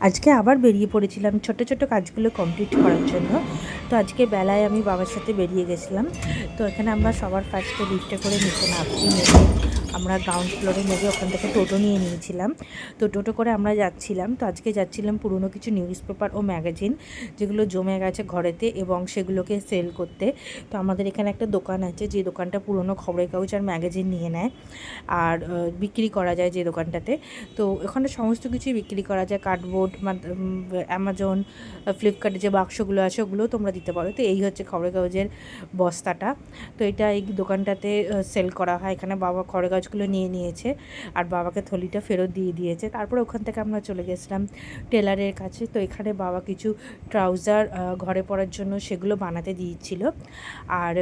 আজকে আবার বেরিয়ে পড়েছিলাম ছোট ছোট কাজগুলো কমপ্লিট করার জন্য। তো আজকে বেলায় আমি বাবার সাথে বেরিয়ে গেছিলাম। তো এখানে আমরা সবার ফার্স্টে লিফটে করে নিচে নামছি, নেমে আমরা গ্রাউন্ড ফ্লোরে নেমে ওখান থেকে টোটো নিয়ে নিয়েছিলাম। তো টোটো করে আমরা যাচ্ছিলাম। তো আজকে যাচ্ছিলাম পুরনো কিছু নিউজ পেপার ও ম্যাগাজিন যেগুলো জমে গেছে ঘরেতে এবং সেগুলোকে সেল করতে। তো আমাদের এখানে একটা দোকান আছে, যে দোকানটা পুরনো খবরের কাগজ আর ম্যাগাজিন নিয়ে নেয় আর বিক্রি করা যায় যে দোকানটাতে। তো ওখানে সমস্ত কিছুই বিক্রি করা যায়, কার্ডবোর্ড, অ্যামাজন, ফ্লিপকার্টে যে বাক্সগুলো আছে ওগুলোও তোমরা দিতে পারো। তো এই হচ্ছে খবরের কাগজের বস্তাটা। তো এটা এই দোকানটাতে সেল করা হয়। এখানে বাবা খবরের কাগজগুলো নিয়ে নিয়েছে আর বাবাকে থলিটা ফেরত দিয়ে দিয়েছে। তারপরে ওখান থেকে আমরা চলে গেছিলাম টেলারের কাছে। তো এখানে বাবা কিছু ট্রাউজার ঘরে পরার জন্য সেগুলো বানাতে দিয়েছিল। আর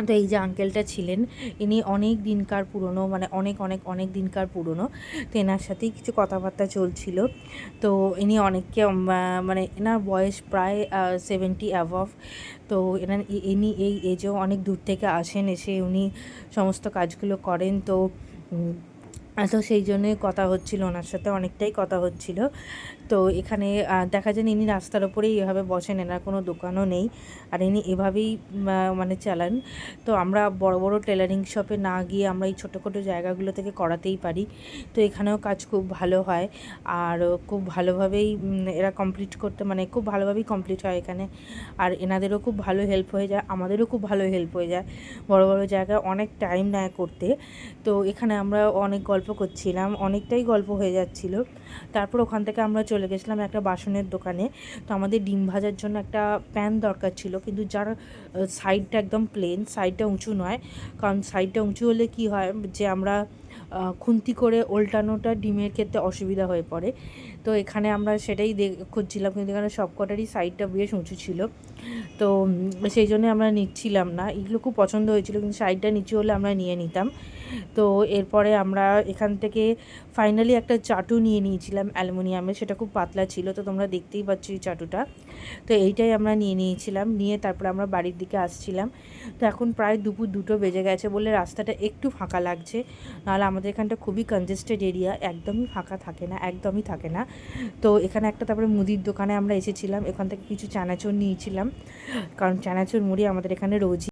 তো এই যে আঙ্কেলটা ছিলেন, ইনি অনেক দিনকার পুরনো, মানে অনেক অনেক অনেক দিনকার পুরনো। তো এনার সাথেই কিছু কথাবার্তা চলছিল। তো ইনি অনেককে মানে এনার বয়স প্রায় 70 অ্যাবভ। তো ইনি এই এজেও অনেক দূর থেকে আসেন, এসে উনি সমস্ত কাজগুলো করেন। তো তো সেই জন্যই কথা হচ্ছিল, ওনার সাথে অনেকটাই কথা হচ্ছিল। তো এখানে দেখা যায় ইনি রাস্তার ওপরেই এভাবে বসেন, এনার কোনো দোকানও নেই আর ইনি এভাবেই মানে চালান। তো আমরা বড় বড় টেলারিং শপে না গিয়ে আমরা এই ছোটোখাটো জায়গাগুলো থেকে করাতেই পারি। তো এখানেও কাজ খুব ভালো হয় আর খুব ভালোভাবেই এরা কমপ্লিট করতে, মানে খুব ভালোভাবেই কমপ্লিট হয় এখানে। আর এনাদেরও খুব ভালো হেল্প হয়ে যায়, আমাদেরও খুব ভালো হেল্প হয়ে যায়। বড় বড় জায়গায় অনেক টাইম নেয় করতে। তো এখানে আমরা অনেক গল্প করছিলাম, অনেকটাই গল্প হয়ে যাচ্ছিল। তারপর ওখান থেকে আমরা চলে গেছিলাম একটা বাসনের দোকানে। তো আমাদের ডিম ভাজার জন্য একটা প্যান দরকার ছিল, কিন্তু যার সাইডটা একদম প্লেন, সাইডটা উঁচু নয়। কারণ সাইডটা উঁচু হলে কি হয় যে আমরা খুন্তি করে ওল্টানোটা ডিমের ক্ষেত্রে অসুবিধা হয়ে পড়ে। তো এখানে আমরা সেটাই খুঁজছিলাম, কিন্তু এখানে সবকটারই সাইডটা বেশ উঁচু ছিল। তো সেই জন্যে আমরা নিচ্ছিলাম না। এগুলো খুব পছন্দ হয়েছিল, কিন্তু সাইডটা নিচু হলে আমরা নিয়ে নিতাম। তো এরপরে আমরা এখান থেকে ফাইনালি একটা চাটু নিয়ে নিয়েছিলাম অ্যালুমিনিয়ামের, সেটা খুব পাতলা ছিল। তো তোমরা দেখতেই পাচ্ছ এই চাটুটা। তো এইটাই আমরা নিয়ে নিয়েছিলাম, নিয়ে তারপরে আমরা বাড়ির দিকে আসছিলাম। তো এখন প্রায় দুপুর 2টো বেজে গেছে বলে রাস্তাটা একটু ফাঁকা লাগছে, নাহলে আমাদের এখানটা খুবই কনজেস্টেড এরিয়া, একদমই ফাঁকা থাকে না, একদমই থাকে না। তো এখানে একটা তারপরে মুদির দোকানে আমরা এসেছিলাম, এখান থেকে কিছু চানাচুর নিয়েছিলাম, কারণ চানাচুর মুড়ি আমাদের এখানে রোজই